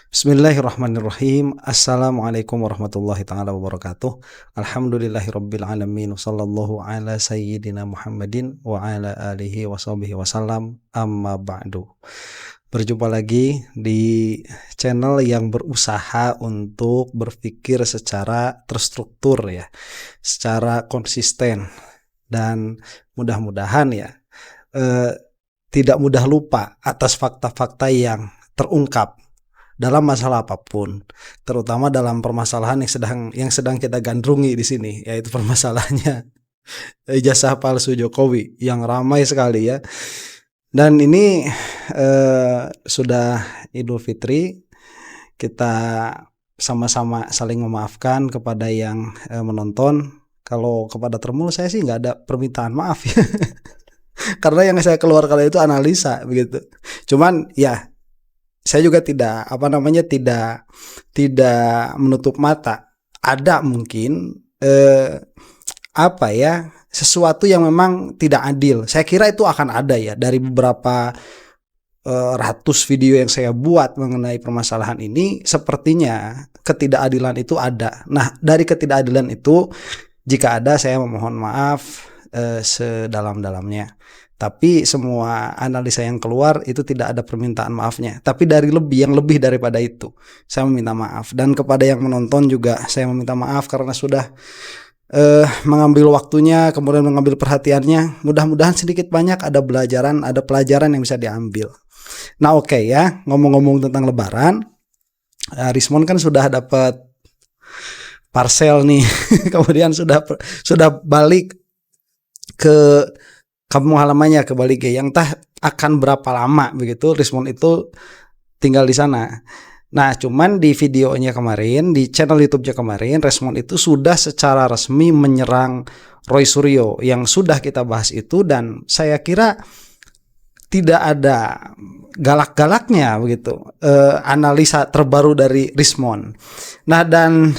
Bismillahirrahmanirrahim. Assalamualaikum warahmatullahi ta'ala wabarakatuh. Alhamdulillahirabbil alamin. Wassallallahu ala sayyidina Muhammadin wa ala alihi wa sahbihi wasallam. Amma ba'du. Berjumpa lagi di channel yang berusaha untuk berpikir secara terstruktur ya, secara konsisten, dan mudah-mudahan ya tidak mudah lupa atas fakta-fakta yang terungkap dalam masalah apapun, terutama dalam permasalahan yang sedang kita gandrungi di sini, yaitu permasalahannya ijazah palsu Jokowi yang ramai sekali ya. Dan ini sudah Idul Fitri, kita sama-sama saling memaafkan kepada yang menonton. Kalau kepada Termul saya sih nggak ada permintaan maaf ya. Karena yang saya keluarkan itu analisa begitu. Cuman ya saya juga tidak menutup mata. Ada mungkin sesuatu yang memang tidak adil. Saya kira itu akan ada ya dari beberapa ratus video yang saya buat mengenai permasalahan ini. Sepertinya ketidakadilan itu ada. Nah, dari ketidakadilan itu jika ada, saya memohon maaf sedalam-dalamnya. Tapi semua analisa yang keluar itu tidak ada permintaan maafnya. Tapi yang lebih daripada itu, saya meminta maaf. Dan kepada yang menonton juga saya meminta maaf karena sudah mengambil waktunya, kemudian mengambil perhatiannya. Mudah-mudahan sedikit banyak ada pelajaran yang bisa diambil. Nah oke ya, ngomong-ngomong tentang Lebaran, Rismon kan sudah dapat parcel nih. Kemudian sudah balik ke kampung halamannya, ke Bali yang akan berapa lama begitu Rismon itu tinggal di sana. Nah, cuman di videonya kemarin, di channel YouTube-nya kemarin, Rismon itu sudah secara resmi menyerang Roy Suryo yang sudah kita bahas itu, dan saya kira tidak ada galak-galaknya begitu analisa terbaru dari Rismon. Nah, dan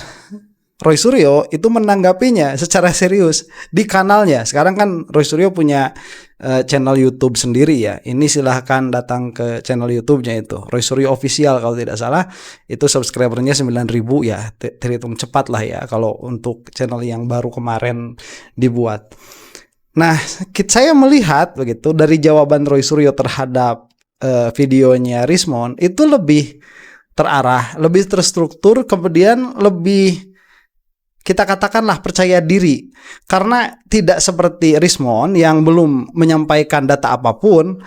Roy Suryo itu menanggapinya secara serius di kanalnya. Sekarang kan Roy Suryo punya channel YouTube sendiri ya. Ini silahkan datang ke channel YouTube-nya itu, Roy Suryo Official kalau tidak salah. Itu subscribernya 9.000 ya. Terhitung cepat lah ya kalau untuk channel yang baru kemarin dibuat. Nah, saya melihat begitu dari jawaban Roy Suryo terhadap videonya Rismon itu lebih terarah, lebih terstruktur, kemudian lebih, kita katakanlah, percaya diri. Karena tidak seperti Rismon yang belum menyampaikan data apapun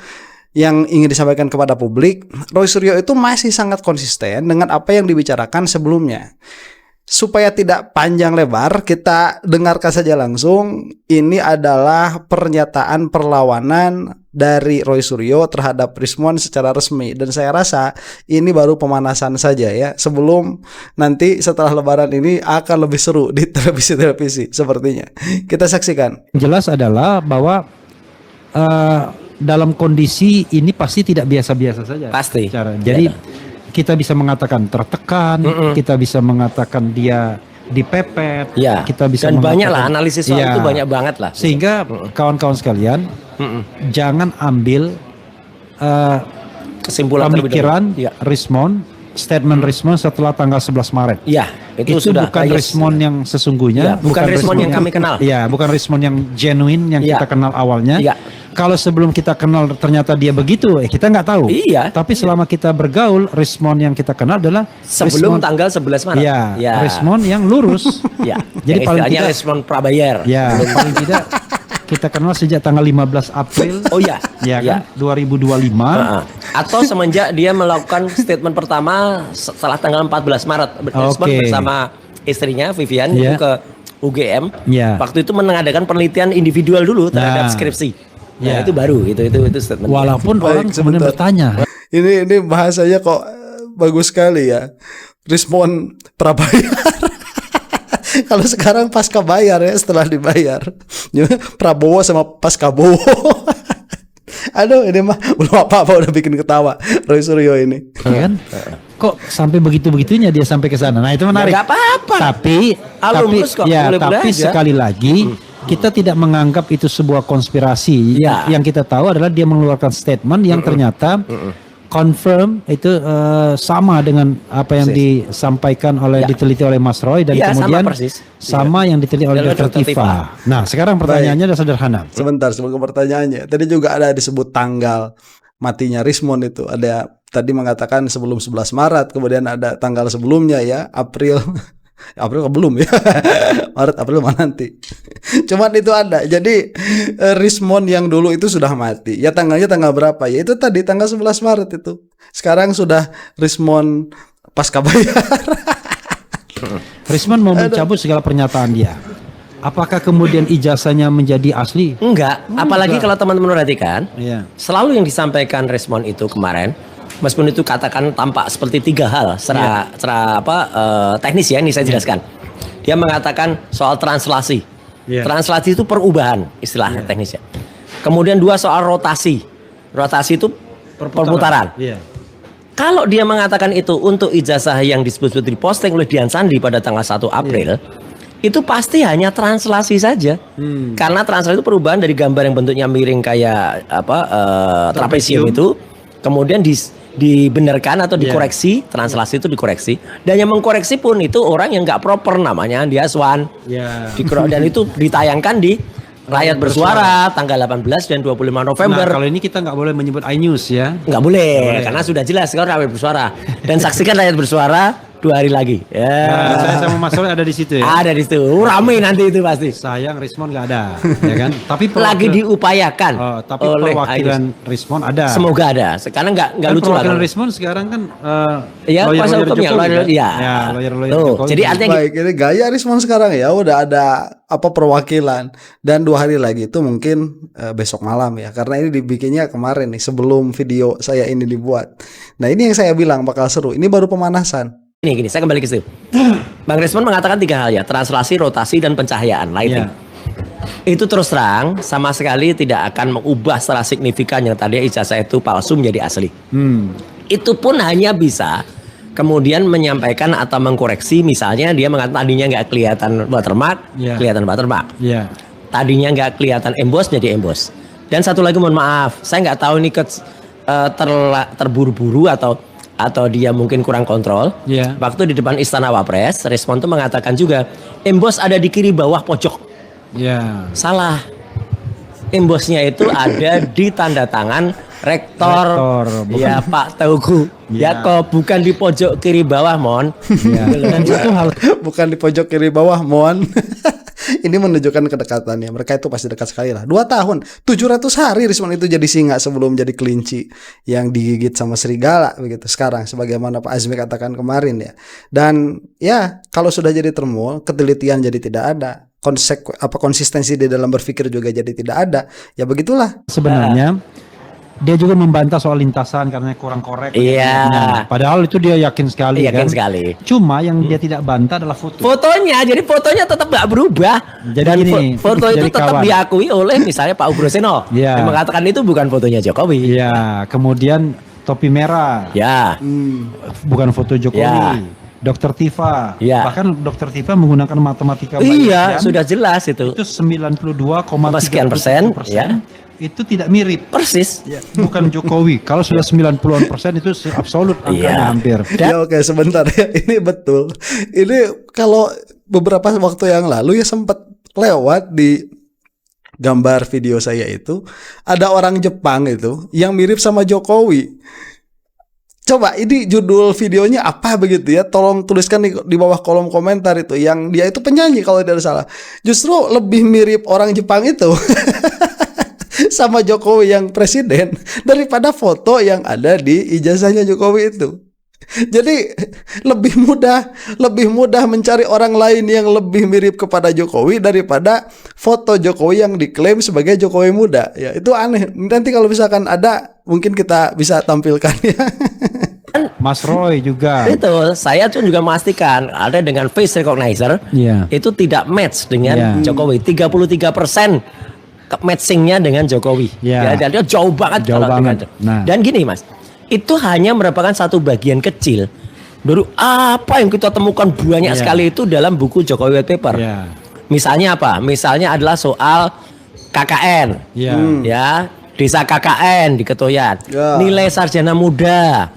yang ingin disampaikan kepada publik, Roy Suryo itu masih sangat konsisten dengan apa yang dibicarakan sebelumnya. Supaya tidak panjang lebar, kita dengarkan saja langsung. Ini adalah pernyataan perlawanan dari Roy Suryo terhadap Rismon secara resmi. Dan saya rasa ini baru pemanasan saja ya. Sebelum nanti setelah Lebaran ini akan lebih seru di televisi-televisi sepertinya. Kita saksikan. Jelas adalah bahwa dalam kondisi ini pasti tidak biasa-biasa saja. Pasti. Jadi kita bisa mengatakan tertekan, kita bisa mengatakan dia dipepet, ya, kita bisa dan banyak lah analisis soal itu, banyak banget lah. Sehingga kawan-kawan sekalian jangan ambil kesimpulan pemikiran Rismon, statement Rismon setelah tanggal 11 Maret. Iya, itu sudah bukan Rismon yang sesungguhnya, bukan Rismon yang kami kenal. Iya, bukan Rismon yang genuine yang kita kenal awalnya. Iya. Kalau sebelum kita kenal ternyata dia begitu, kita nggak tahu. Iya. Tapi selama kita bergaul, Rismon yang kita kenal adalah sebelum tanggal 11 Maret. Iya. Rismon yang lurus. Iya. Jadi paling tidak Rismon prabayar. Ya, paling tidak kita kenal sejak tanggal 15 April. Oh iya. Ya kan? 2025. Atau semenjak dia melakukan statement pertama setelah tanggal 14 Maret bersama istrinya Vivian itu ke UGM. Waktu itu mengadakan penelitian individual dulu terhadap skripsi. Ya, itu baru, itu statement. Walaupun orang kemudian bertanya. Ini bahasanya kok bagus sekali ya. Rismon prabayar. Kalau sekarang pasca bayar ya, setelah dibayar. Prabowo sama pasca Bowo. Aduh, ini mah belum apa-apa udah bikin ketawa Roy Suryo ini. Ya kan? Kok sampai begitu-begitunya dia sampai ke sana. Nah, itu menarik. Enggak apa-apa. Tapi sekali lagi kita tidak menganggap itu sebuah konspirasi. Yang kita tahu adalah dia mengeluarkan statement yang ternyata confirm itu sama dengan apa yang disampaikan oleh diteliti oleh Mas Roy dan kemudian sama yang diteliti oleh Dr. Tifa. Nah, sekarang pertanyaannya adalah sederhana. Sebentar, sebelum pertanyaannya. Tadi juga ada disebut tanggal matinya Rismond itu. Ada tadi mengatakan sebelum 11 Maret, kemudian ada tanggal sebelumnya ya, April belum ya. Maret, April mana nanti. Cuman itu ada. Jadi Rismond yang dulu itu sudah mati. Ya tanggalnya tanggal berapa? Ya itu tadi tanggal 11 Maret itu. Sekarang sudah Rismond pasca bayar. Rismond mau mencabut segala pernyataan dia. Apakah kemudian ijazahnya menjadi asli? Enggak. Apalagi kalau teman-teman perhatikan, selalu yang disampaikan Rismond itu kemarin, meskipun itu katakan tampak seperti 3 hal secara teknis ya, ini saya jelaskan. Dia mengatakan soal translasi. Translasi itu perubahan istilah teknisnya. Kemudian 2 soal rotasi. Rotasi itu perputaran. Kalau dia mengatakan itu untuk ijazah yang disebut diposting oleh Dian Sandi pada tanggal 1 April, itu pasti hanya translasi saja. Karena translasi itu perubahan dari gambar yang bentuknya miring kayak trapesium itu, kemudian dibenarkan atau dikoreksi, translasi itu dikoreksi, dan yang mengkoreksi pun itu orang yang nggak proper, namanya Andi Aswan. Dan itu ditayangkan di Rakyat Bersuara tanggal 18 dan 25 November. Nah, kalau ini kita nggak boleh menyebut iNews ya. Nggak boleh, karena sudah jelas kalau Rakyat Bersuara. Dan saksikan Rakyat Bersuara 2 hari lagi. Saya sama Mas Roy ada di situ ya. Ada di situ. Rame nanti itu pasti. Sayang Rismond nggak ada, ya kan? Tapi lagi diupayakan. Tapi perwakilan Rismond ada. Semoga ada. Sekarang nggak lucu lah. Perwakilan Rismond sekarang kan lawyer Jokowi. Jadi artinya baik, ini gaya Rismond sekarang ya udah ada perwakilan, dan 2 hari lagi itu mungkin besok malam ya, karena ini dibikinnya kemarin nih sebelum video saya ini dibuat. Nah, ini yang saya bilang bakal seru. Ini baru pemanasan. Gini, saya kembali ke situ. Bang Rismond mengatakan 3 hal ya, translasi, rotasi, dan pencahayaan, lighting. Itu terus terang sama sekali tidak akan mengubah secara signifikan yang tadinya ijazah itu palsu menjadi asli. Itu pun hanya bisa kemudian menyampaikan atau mengkoreksi, misalnya dia mengatakan tadinya nggak kelihatan watermark, kelihatan watermark. Tadinya nggak kelihatan emboss, jadi emboss. Dan satu lagi, mohon maaf, saya nggak tahu ini terburu-buru atau dia mungkin kurang kontrol. Waktu di depan Istana Wapres, Rismond itu mengatakan juga emboss ada di kiri bawah pojok. Salah. Embossnya itu ada di tanda tangan rektor ya Pak Teguh Yakob, bukan di pojok kiri bawah, mon. Dan itu hal bukan di pojok kiri bawah, mon. Ini menunjukkan kedekatannya. Mereka itu pasti dekat sekali lah. 2 tahun, 700 hari Rismond itu jadi singa sebelum jadi kelinci yang digigit sama serigala begitu. Sekarang sebagaimana Pak Azmi katakan kemarin ya. Dan ya kalau sudah jadi termul, ketelitian jadi tidak ada. Konsistensi di dalam berpikir juga jadi tidak ada. Ya begitulah. Sebenarnya dia juga membantah soal lintasan karena kurang korek. Padahal itu dia yakin sekali. Sekali. Cuma yang dia tidak bantah adalah fotonya. Jadi fotonya tetap nggak berubah. Jadi dan foto itu tetap diakui oleh misalnya Pak Ugroseno. Yang mengatakan itu bukan fotonya Jokowi. Kemudian topi merah. Bukan foto Jokowi. Dr. Tifa, bahkan Dr. Tifa menggunakan matematika Bayesian. Sudah jelas itu. Itu 92,3% itu tidak mirip. Persis. Bukan Jokowi. Kalau sudah 90% itu absolut angkanya hampir. Oke, sebentar ya. Ini betul. Ini kalau beberapa waktu yang lalu ya sempat lewat di gambar video saya itu ada orang Jepang itu yang mirip sama Jokowi. Coba ini judul videonya apa begitu ya? Tolong tuliskan di bawah kolom komentar itu. Yang dia itu penyanyi kalau tidak salah. Justru lebih mirip orang Jepang itu sama Jokowi yang presiden daripada foto yang ada di ijazahnya Jokowi itu. Jadi lebih mudah mencari orang lain yang lebih mirip kepada Jokowi daripada foto Jokowi yang diklaim sebagai Jokowi muda. Ya, itu aneh. Nanti kalau misalkan ada, mungkin kita bisa tampilkan ya. Mas Roy juga. Betul, saya tuh juga memastikan ada dengan face recognizer itu tidak match dengan Jokowi. 33% matchingnya dengan Jokowi. Jadi jauh banget. Dan gini Mas, itu hanya merupakan satu bagian kecil dari apa yang kita temukan banyak sekali itu dalam buku Jokowi White Paper. Misalnya apa? Misalnya adalah soal KKN. desa KKN di Ketoyan, nilai sarjana muda,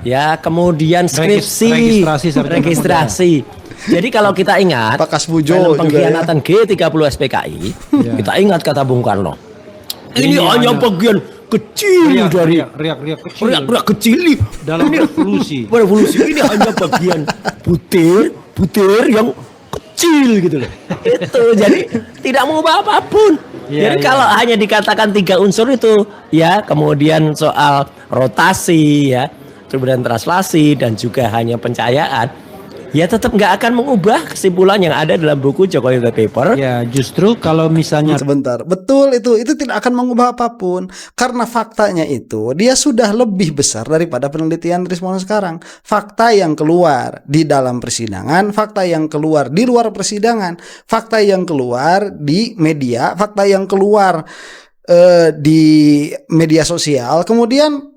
ya kemudian skripsi, registrasi. Jadi kalau kita ingat film pengkhianatan G30 SPKI, kita ingat kata Bung Karno. Ini hanya bagian kecil dari riak kecil dalam revolusi. Ini hanya bagian butir yang kecil gitu loh. Itu jadi tidak mengubah apapun. Jadi kalau hanya dikatakan 3 unsur itu, ya kemudian soal rotasi, ya kemudian translasi dan juga hanya pencahayaan, ya tetap nggak akan mengubah kesimpulan yang ada dalam buku Jokowi White Paper. Ya justru kalau misalnya sebentar, betul itu tidak akan mengubah apapun karena faktanya itu dia sudah lebih besar daripada penelitian Rismon sekarang. Fakta yang keluar di dalam persidangan, fakta yang keluar di luar persidangan, fakta yang keluar di media, fakta yang keluar di media sosial, kemudian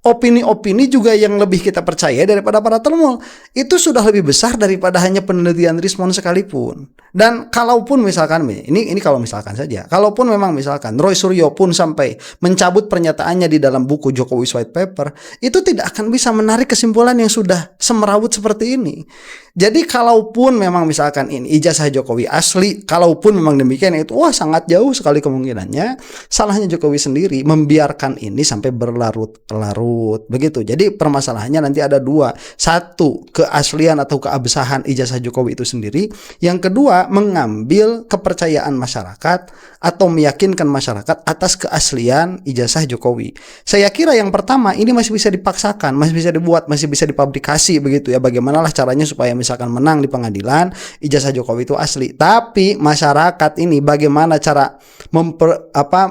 opini-opini juga yang lebih kita percaya daripada para termul itu sudah lebih besar daripada hanya penelitian Rismon sekalipun. Dan kalaupun misalkan ini kalau misalkan saja, kalaupun memang misalkan Roy Suryo pun sampai mencabut pernyataannya di dalam buku Jokowi's White Paper, itu tidak akan bisa menarik kesimpulan yang sudah semerawut seperti ini. Jadi kalaupun memang misalkan ini ijazah Jokowi asli, kalaupun memang demikian, itu sangat jauh sekali kemungkinannya salahnya Jokowi sendiri membiarkan ini sampai berlarut-larut begitu. Jadi permasalahannya nanti ada 2. 1, keaslian atau keabsahan ijazah Jokowi itu sendiri. Yang kedua, mengambil kepercayaan masyarakat atau meyakinkan masyarakat atas keaslian ijazah Jokowi. Saya kira yang pertama ini masih bisa dipaksakan, masih bisa dibuat, masih bisa dipublikasi begitu ya. Bagaimanalah caranya supaya misalkan menang di pengadilan, ijazah Jokowi itu asli. Tapi masyarakat ini bagaimana cara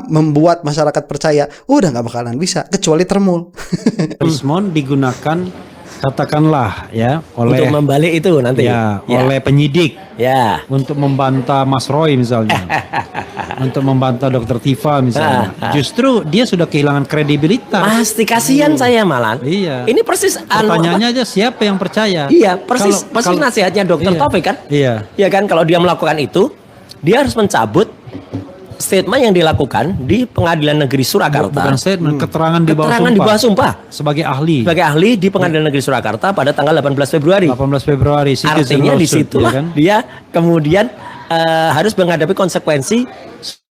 membuat masyarakat percaya? Udah nggak bakalan bisa kecuali termul. Rismon digunakan katakanlah ya oleh untuk membalik itu nanti oleh penyidik untuk membantah Mas Roy misalnya. Untuk membantah Dr. Tifa misalnya. Justru dia sudah kehilangan kredibilitas. Pasti kasihan saya malah. Iya. Ini persis pertanyaannya aja siapa yang percaya? Iya, persis nasihatnya Dr. Taufik kan? Iya. Iya kan, kalau dia melakukan itu, dia harus mencabut statement yang dilakukan di Pengadilan Negeri Surakarta. Bukan statement, keterangan di bawah sumpah. Sebagai ahli di Pengadilan Negeri Surakarta pada tanggal 18 Februari. Artinya di situ ya kan? Dia kemudian harus menghadapi konsekuensi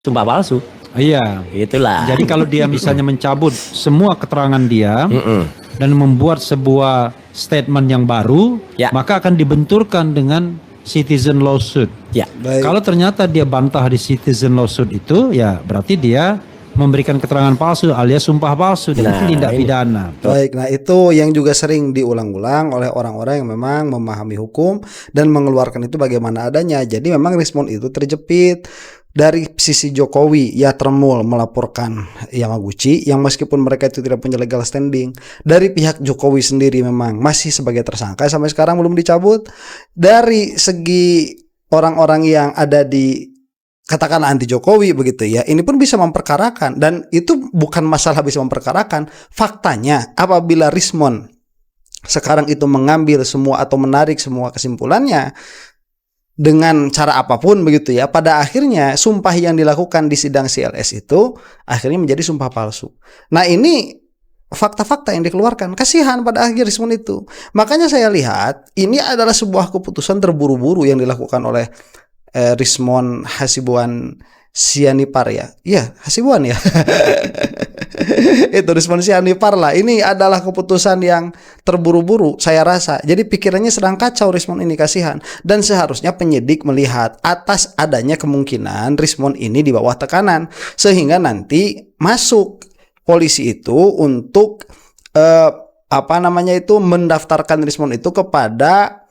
sumpah palsu. Iya. Itulah. Jadi kalau dia misalnya mencabut semua keterangan dia dan membuat sebuah statement yang baru, maka akan dibenturkan dengan citizen lawsuit. Ya. Kalau ternyata dia bantah di citizen lawsuit itu, ya berarti dia memberikan keterangan palsu alias sumpah palsu dan itu tindak pidana. Baik, nah itu yang juga sering diulang-ulang oleh orang-orang yang memang memahami hukum dan mengeluarkan itu bagaimana adanya. Jadi memang Rismon itu terjepit. Dari sisi Jokowi, ya termul melaporkan Yamaguchi yang meskipun mereka itu tidak punya legal standing. Dari pihak Jokowi sendiri memang masih sebagai tersangka sampai sekarang belum dicabut. Dari segi orang-orang yang ada di katakanlah anti Jokowi begitu ya, ini pun bisa memperkarakan. Dan itu bukan masalah bisa memperkarakan. Faktanya apabila Rismon sekarang itu mengambil semua atau menarik semua kesimpulannya dengan cara apapun begitu ya, pada akhirnya sumpah yang dilakukan di sidang CLS itu akhirnya menjadi sumpah palsu. Nah ini fakta-fakta yang dikeluarkan, kasihan pada akhir Rismon itu. Makanya saya lihat ini adalah sebuah keputusan terburu-buru yang dilakukan oleh Rismon Hasibuan Sianipar ya. Iya, Hasibuan ya. Itu Rismon Sianipar lah. Ini adalah keputusan yang terburu-buru saya rasa. Jadi pikirannya sedang kacau Rismon ini, kasihan. Dan seharusnya penyidik melihat atas adanya kemungkinan Rismon ini di bawah tekanan, sehingga nanti masuk polisi itu untuk mendaftarkan Rismon itu kepada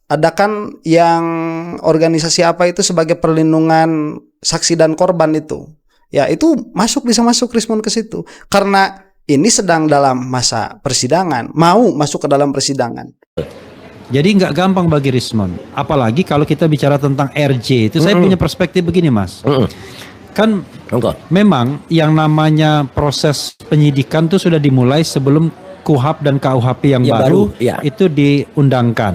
adakan yang organisasi apa itu sebagai perlindungan saksi dan korban itu. Ya itu bisa masuk Rismon ke situ. Karena ini sedang dalam masa persidangan, mau masuk ke dalam persidangan. Jadi nggak gampang bagi Rismon. Apalagi kalau kita bicara tentang RJ. Itu saya punya perspektif begini Mas. Kan memang yang namanya proses penyidikan itu sudah dimulai sebelum KUHP dan KUHP yang baru itu diundangkan.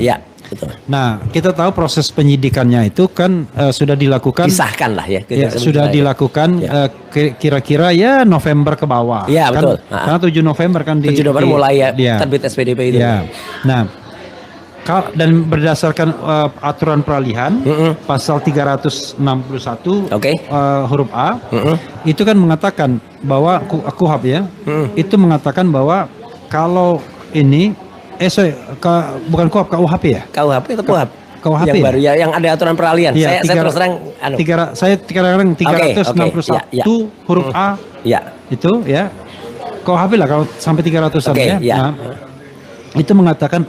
Nah, kita tahu proses penyidikannya itu kan sudah dilakukan. Disahkan lah ya. Sudah dilakukan kira-kira ya November ke bawah. Iya kan, betul. Karena 7 November kan 7 November mulai terbit SPDP itu. Ya. Nah, dan berdasarkan aturan peralihan pasal 361 huruf A itu kan mengatakan bahwa KUHP ya itu mengatakan bahwa kalau ini bukan KUHP ya? KUHP atau KUHP? KUHP yang baru ya, yang ada aturan peralihan. Ya, saya terus terang saya sekarang 361 huruf A. Ya. Itu ya. KUHP lah kalau sampai 300-an ya. Nah, itu mengatakan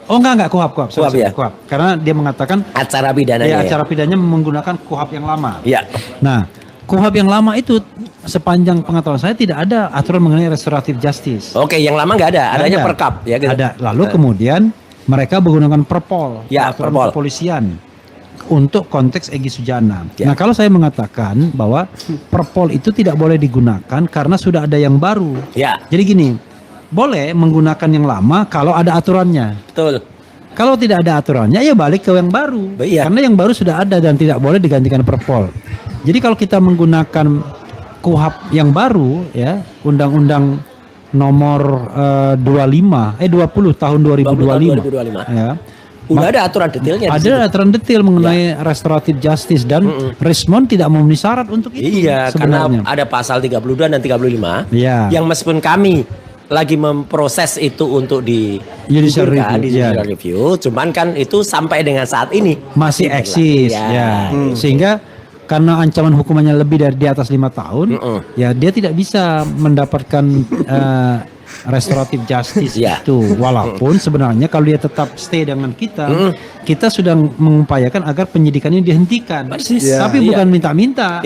enggak KUHP ya. KUHP. Karena dia mengatakan acara pidananya. Acara pidananya menggunakan KUHP yang lama. Iya. Nah, KUHP yang lama itu sepanjang pengetahuan saya tidak ada aturan mengenai restoratif justice. Oke, yang lama nggak ada, adanya perkap ya gitu. Ada. Lalu kemudian mereka menggunakan perpol, aturan kepolisian untuk konteks Egy Sujana. Nah, kalau saya mengatakan bahwa perpol itu tidak boleh digunakan karena sudah ada yang baru. Ya. Jadi gini, boleh menggunakan yang lama kalau ada aturannya. Betul. Kalau tidak ada aturannya ya balik ke yang baru. Karena yang baru sudah ada dan tidak boleh digantikan perpol. Jadi kalau kita menggunakan KUHP yang baru ya, Undang-Undang nomor 20 tahun 2025. Ya. Udah ada aturan detailnya. Ada aturan detail mengenai restoratif justice dan Rismond tidak memenuhi syarat untuk itu. Iya, sebenarnya. Karena ada pasal 32 dan 35 yang meskipun kami lagi memproses itu untuk di judicial review, cuman kan itu sampai dengan saat ini masih eksis ya. Sehingga karena ancaman hukumannya lebih dari di atas 5 tahun, ya dia tidak bisa mendapatkan restoratif justice itu. Walaupun sebenarnya kalau dia tetap stay dengan kita, kita sudah mengupayakan agar penyidikannya dihentikan. Tapi bukan minta-minta.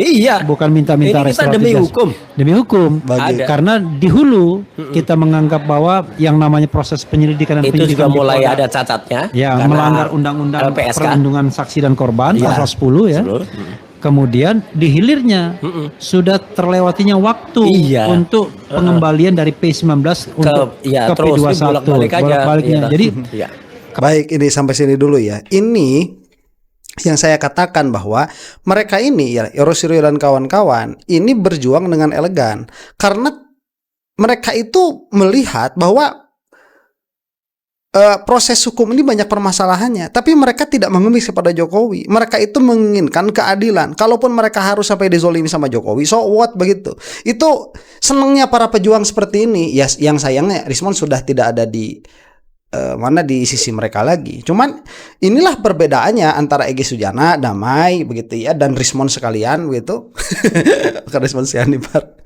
Bukan minta-minta restoratif demi hukum. Demi hukum. Karena di hulu kita menganggap bahwa yang namanya proses penyelidikan dan itu penyidikan juga mulai ada cacatnya. Ya, melanggar undang-undang perlindungan saksi dan korban pasal 10 ya. Kemudian di hilirnya sudah terlewatinya waktu untuk pengembalian dari P19 untuk ke P21 bolak-baliknya. Jadi baik, ini sampai sini dulu ya. Ini yang saya katakan bahwa mereka ini ya Rosiryo dan kawan-kawan ini berjuang dengan elegan karena mereka itu melihat bahwa proses hukum ini banyak permasalahannya, tapi mereka tidak mengemis kepada Jokowi. Mereka itu menginginkan keadilan. Kalaupun mereka harus sampai dizolimi sama Jokowi, so what begitu. Itu senangnya para pejuang seperti ini. Ya, yang sayangnya Rismond sudah tidak ada di di sisi mereka lagi. Cuman inilah perbedaannya antara Egy Sujana, Damai begitu ya, dan Rismond sekalian begitu. Bukan Rismond Sianipar.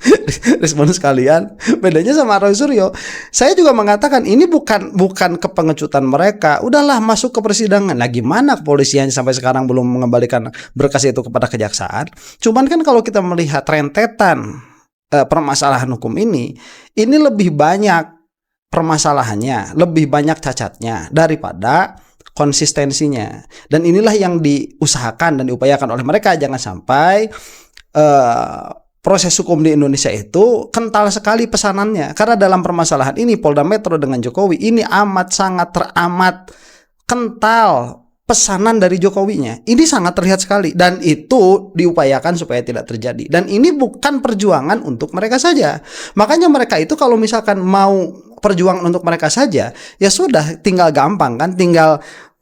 Rismond sekalian. Bedanya sama Roy Suryo. Saya juga mengatakan ini bukan kepengecutan mereka. Udahlah masuk ke persidangan. Nah, gimana kepolisian sampai sekarang belum mengembalikan berkas itu kepada kejaksaan? Cuman kan kalau kita melihat rentetan permasalahan hukum ini lebih banyak permasalahannya, lebih banyak cacatnya daripada konsistensinya. Dan inilah yang diusahakan dan diupayakan oleh mereka. Jangan sampai proses hukum di Indonesia itu kental sekali pesanannya. Karena dalam permasalahan ini Polda Metro dengan Jokowi ini sangat teramat kental pesanan dari Jokowinya. Ini sangat terlihat sekali dan itu diupayakan supaya tidak terjadi. Dan ini bukan perjuangan untuk mereka saja. Makanya mereka itu kalau misalkan mau perjuangan untuk mereka saja, ya sudah tinggal gampang kan, tinggal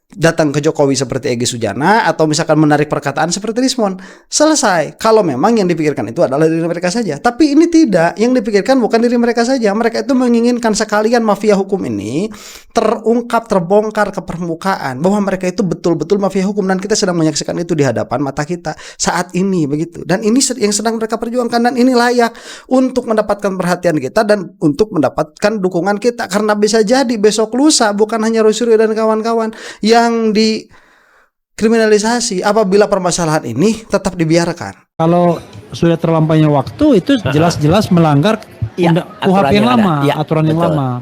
datang ke Jokowi seperti Egy Sujana atau misalkan menarik perkataan seperti Rismond. Selesai. Kalau memang yang dipikirkan itu adalah diri mereka saja. Tapi ini tidak. Yang dipikirkan bukan diri mereka saja. Mereka itu menginginkan sekalian mafia hukum ini terungkap, terbongkar ke permukaan. Bahwa mereka itu betul-betul mafia hukum. Dan kita sedang menyaksikan itu di hadapan mata kita saat ini begitu. Dan ini yang sedang mereka perjuangkan. Dan ini layak untuk mendapatkan perhatian kita dan untuk mendapatkan dukungan kita. Karena bisa jadi besok lusa bukan hanya Rosiryo dan kawan-kawan yang dikriminalisasi apabila permasalahan ini tetap dibiarkan. Kalau sudah terlampaunya waktu itu jelas-jelas melanggar KUHP yang lama, aturan yang lama.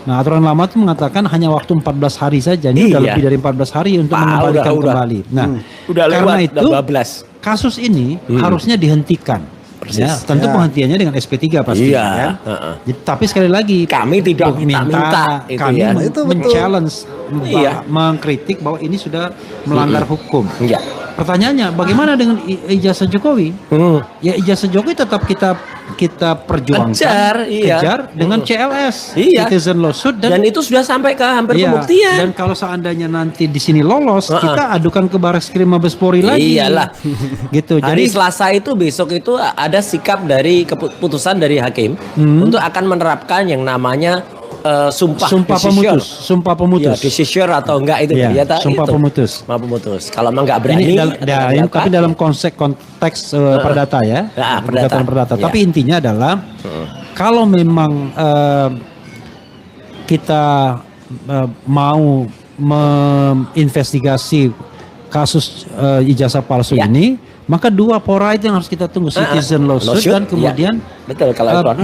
Nah, aturan lama itu mengatakan hanya waktu 14 hari saja. Ini udah lebih dari 14 hari untuk mengembalikan kembali. Nah, udah karena lewat, itu kasus ini harusnya dihentikan. persis. Ya, tentu penghentiannya dengan SP3 pasti. Iya. Ya. Tapi sekali lagi kami tidak minta itu kami ya. men-challenge, mengkritik bahwa ini sudah melanggar hukum. Iya. Pertanyaannya, bagaimana dengan ijazah Jokowi? Ya ijazah Jokowi tetap kita perjuangkan, kejar dengan CLS, Citizen Lawsuit, dan itu sudah sampai ke hampir pembuktian. Dan kalau seandainya nanti di sini lolos, kita adukan ke Barreskrim Mabes Polri lagi. Iyalah. Gitu. Hari Selasa itu, besok itu ada sikap dari keputusan dari hakim untuk akan menerapkan yang namanya sumpah pemutus. Ya, decision atau enggak itu sumpah pemutus. Kalau memang enggak berani tapi dalam konteks perdata ya. Perdata. Tapi intinya adalah kalau memang kita mau menginvestigasi kasus ijazah palsu ini, maka dua pora itu yang harus kita tunggu, Citizen Lawsuit dan kemudian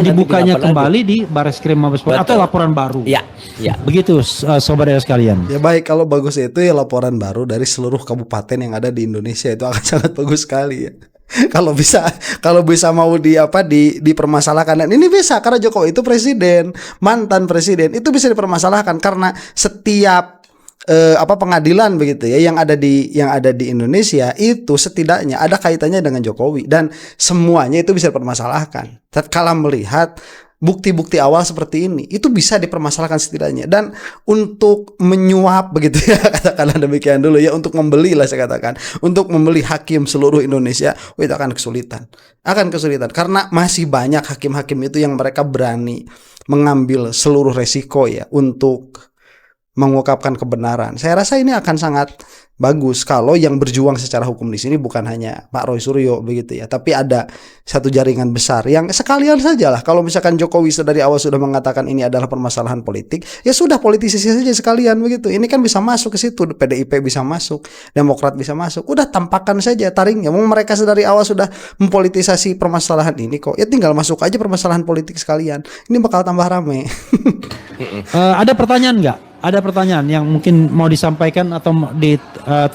dibukanya kembali di Barreskrim Mabes Polri atau laporan baru. Begitu sobat sekalian. Ya baik, kalau bagus itu ya laporan baru dari seluruh kabupaten yang ada di Indonesia, itu akan sangat bagus sekali ya. Kalau bisa mau dipermasalahkan, dan ini bisa karena Jokowi itu presiden, mantan presiden, itu bisa dipermasalahkan karena setiap pengadilan begitu ya yang ada di Indonesia itu setidaknya ada kaitannya dengan Jokowi, dan semuanya itu bisa dipermasalahkan. Tatkala melihat bukti-bukti awal seperti ini, itu bisa dipermasalahkan setidaknya. Dan untuk menyuap begitu ya, katakanlah demikian dulu ya, untuk membeli lah saya katakan, untuk membeli hakim seluruh Indonesia, itu akan kesulitan karena masih banyak hakim-hakim itu yang mereka berani mengambil seluruh resiko ya untuk mengungkapkan kebenaran. Saya rasa ini akan sangat bagus kalau yang berjuang secara hukum di sini bukan hanya Pak Roy Suryo begitu ya, tapi ada satu jaringan besar yang sekalian sajalah. Kalau misalkan Jokowi dari awal sudah mengatakan ini adalah permasalahan politik, ya sudah politisasi saja sekalian begitu. Ini kan bisa masuk ke situ, PDIP bisa masuk, Demokrat bisa masuk. Udah tampakkan saja taringnya. Mau mereka dari awal sudah mempolitisasi permasalahan ini kok. Ya tinggal masuk aja permasalahan politik sekalian. Ini bakal tambah rame. Ada pertanyaan nggak? Ada pertanyaan yang mungkin mau disampaikan atau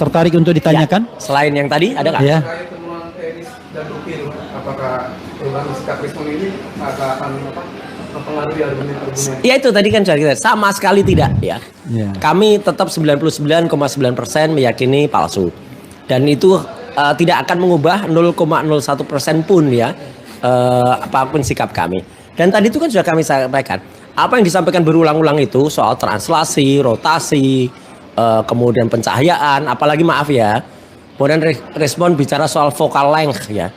tertarik untuk ditanyakan? Ya, selain yang tadi, ada nggak? Ya. Terkait temuan teknis dan Rupin, apakah perubahan sikap Rismon ini akan mempengaruhi argumen? Ya itu tadi kan sudah kita sama sekali tidak ya. Kami tetap 99,9% meyakini palsu, dan itu tidak akan mengubah 0,01% pun ya apapun sikap kami. Dan tadi itu kan sudah kami sampaikan. Apa yang disampaikan berulang-ulang itu soal translasi, rotasi, kemudian pencahayaan, apalagi maaf ya, kemudian respon bicara soal focal length ya,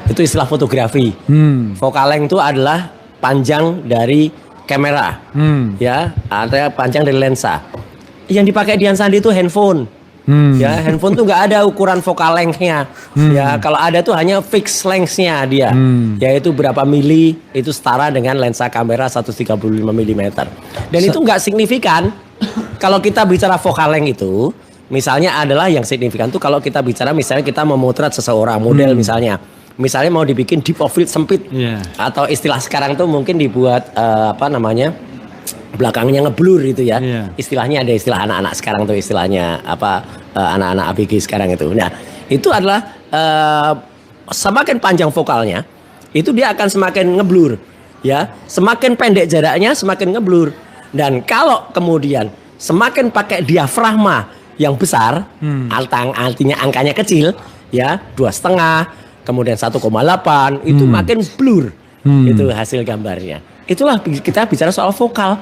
itu istilah fotografi. Focal length itu adalah panjang dari kamera, ya, artinya panjang dari lensa. Yang dipakai Dian Sandi itu handphone. Ya, handphone tuh nggak ada ukuran focal length-nya. Ya, kalau ada tuh hanya fixed length-nya dia, yaitu berapa mili, itu setara dengan lensa kamera 135 mm. Dan itu nggak signifikan. Kalau kita bicara focal length itu, misalnya adalah yang signifikan tuh kalau kita bicara misalnya kita memotret seseorang model misalnya mau dibikin deep of field sempit, atau istilah sekarang tuh mungkin dibuat belakangnya ngeblur itu ya. Istilahnya ada istilah anak-anak sekarang tuh istilahnya anak-anak ABG sekarang itu. Nah, itu adalah semakin panjang vokalnya, itu dia akan semakin ngeblur ya. Semakin pendek jaraknya semakin ngeblur. Dan kalau kemudian semakin pakai diafragma yang besar, artinya angkanya kecil ya, 2,5, kemudian 1,8, itu makin blur. Itu hasil gambarnya. Itulah kita bicara soal vokal.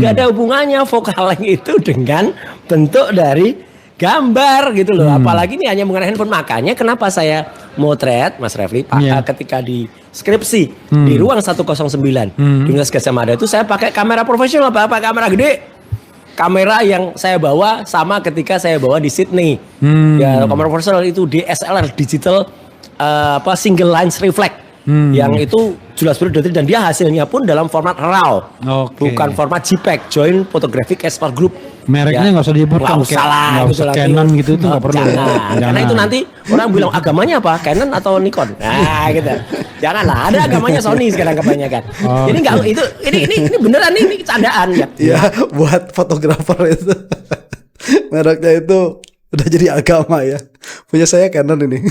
Gak ada hubungannya vokal itu dengan bentuk dari gambar gitu loh. Apalagi ini hanya mengenai handphone. Makanya kenapa saya motret Mas Refli ketika di skripsi di ruang 109 di Universitas Gadjah Mada itu saya pakai kamera profesional, Bapak, kamera gede. Kamera yang saya bawa sama ketika saya bawa di Sydney. Ya, kamera profesional itu DSLR, digital single lens reflex. Yang itu jelas betul, dan dia hasilnya pun dalam format RAW, bukan format JPEG, Joint Photographic Expert Group. Mereknya nggak usah disebutkan, nggak usah Canon gitu itu nggak perlu. Jangan. Karena itu nanti orang bilang agamanya apa, Canon atau Nikon, nah gitu. Janganlah, ada agamanya Sony sekarang kebanyakan. Jadi nggak ini beneran ini candaan ya. Iya, buat fotografer itu mereknya itu udah jadi agama ya. Punya saya Canon ini.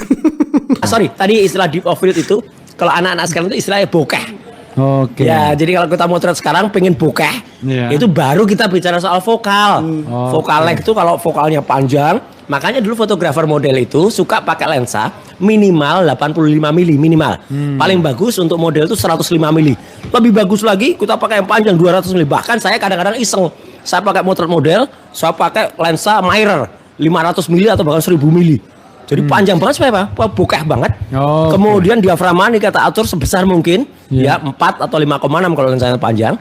Sorry, tadi istilah deep of field itu kalau anak-anak sekarang itu istilahnya bokeh. Oke. Ya, jadi kalau kita motret sekarang pengen bokeh, itu baru kita bicara soal vokal. Vokal length itu kalau vokalnya panjang, makanya dulu fotografer model itu suka pakai lensa minimal 85 mili minimal. Paling bagus untuk model itu 105 mili. Lebih bagus lagi kita pakai yang panjang 200 mili. Bahkan saya kadang-kadang iseng, saya pakai motret model, saya pakai lensa mirror 500 mili atau bahkan 1000 mili. Jadi panjang banget supaya apa? Bokeh banget. Kemudian diafragma ini kita atur sebesar mungkin, ya 4 atau 5,6 kalau lensanya panjang.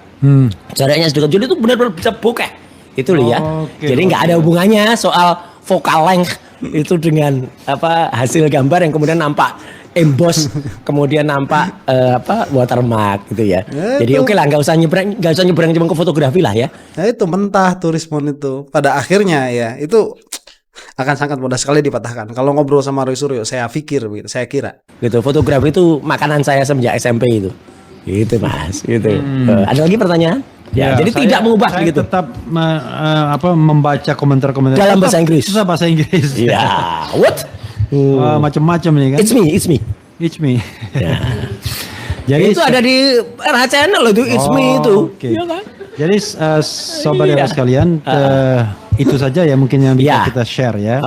Jaraknya sedikit. Jadi itu benar-benar bisa bokeh. Itu loh ya. Jadi nggak ada hubungannya soal focal length itu dengan apa hasil gambar yang kemudian nampak emboss, kemudian nampak watermark gitu ya. Jadi oke lah, nggak usah nyebrang cuma ke fotografi lah ya. Nah itu mentah tuh Rismon itu. Pada akhirnya ya itu akan sangat mudah sekali dipatahkan. Kalau ngobrol sama Roy Suryo, saya kira. Gitu, fotografi itu makanan saya semenjak SMP itu. Gitu Mas, gitu. Ada lagi pertanyaan? Ya, jadi tidak mengubah saya gitu. Tetap membaca komentar-komentar dalam bahasa Inggris. Susah bahasa Inggris. Ya, what? Macam-macam nih kan. It's me. Ya. Jadi itu ada di RH Channel loh itu It's Me itu. Okay. Ya kan? Jadi sobat sekalian, itu saja ya mungkin yang bisa kita share ya.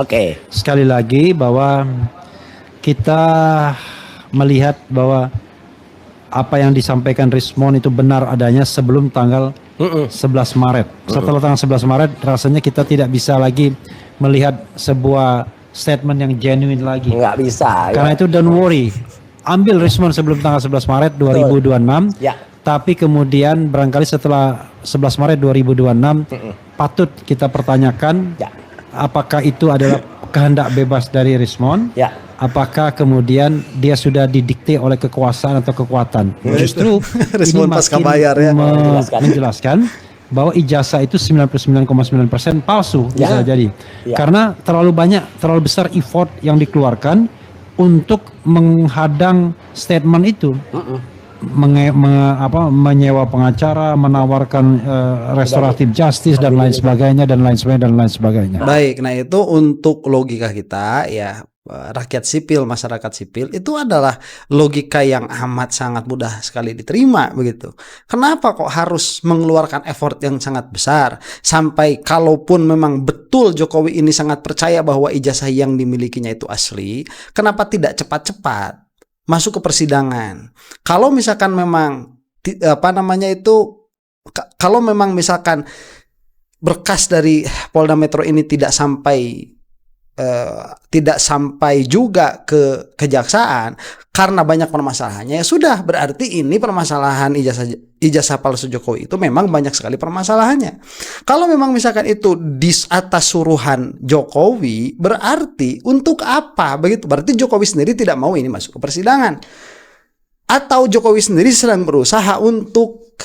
Sekali lagi bahwa kita melihat bahwa apa yang disampaikan Rismon itu benar adanya sebelum tanggal 11 Maret. Setelah tanggal 11 Maret rasanya kita tidak bisa lagi melihat sebuah statement yang genuine lagi. Nggak bisa. Karena itu don't worry. Ambil Rismon sebelum tanggal 11 Maret 2026. Ya. Tapi kemudian barangkali setelah 11 Maret 2026 patut kita pertanyakan apakah itu adalah kehendak bebas dari Rismon? Apakah kemudian dia sudah didikte oleh kekuasaan atau kekuatan? Justru Rismon pasca bayar ya menjelaskan bahwa ijazah itu 99,9% palsu bisa jadi. Karena terlalu besar effort yang dikeluarkan untuk menghadang statement itu. Menyewa pengacara, menawarkan restoratif justice dan lain sebagainya. Baik, nah itu untuk logika kita ya rakyat sipil, masyarakat sipil itu adalah logika yang amat sangat mudah sekali diterima begitu. Kenapa kok harus mengeluarkan effort yang sangat besar sampai kalaupun memang betul Jokowi ini sangat percaya bahwa ijazah yang dimilikinya itu asli, kenapa tidak cepat-cepat masuk ke persidangan? Kalau misalkan memang kalau memang misalkan berkas dari Polda Metro ini tidak sampai juga ke kejaksaan karena banyak permasalahannya, ya sudah, berarti ini permasalahan ijazah palsu Jokowi itu memang banyak sekali permasalahannya. Kalau memang misalkan itu di atas suruhan Jokowi, berarti untuk apa begitu? Berarti Jokowi sendiri tidak mau ini masuk ke persidangan, atau Jokowi sendiri sedang berusaha untuk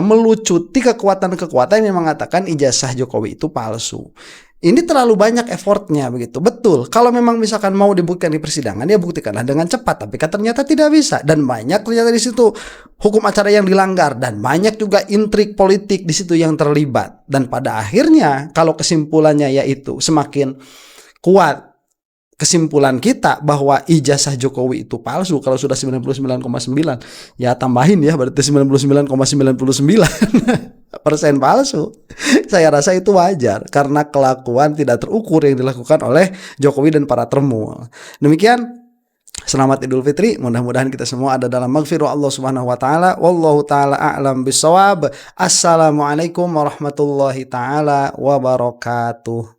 melucuti kekuatan-kekuatan yang mengatakan ijazah Jokowi itu palsu. Ini terlalu banyak effortnya begitu. Betul, kalau memang misalkan mau dibuktikan di persidangan, ya buktikanlah dengan cepat. Tapi kan ternyata tidak bisa, dan banyak ternyata di situ hukum acara yang dilanggar, dan banyak juga intrik politik di situ yang terlibat. Dan pada akhirnya kalau kesimpulannya yaitu semakin kuat kesimpulan kita bahwa ijazah Jokowi itu palsu. Kalau sudah 99,9, ya tambahin ya, berarti 99,99% palsu. Saya rasa itu wajar karena kelakuan tidak terukur yang dilakukan oleh Jokowi dan para termul. Demikian, selamat Idul Fitri. Mudah-mudahan kita semua ada dalam maghfirah Allah Subhanahu wa taala. Wallahu taala a'lam bissawab. Assalamualaikum warahmatullahi taala wabarakatuh.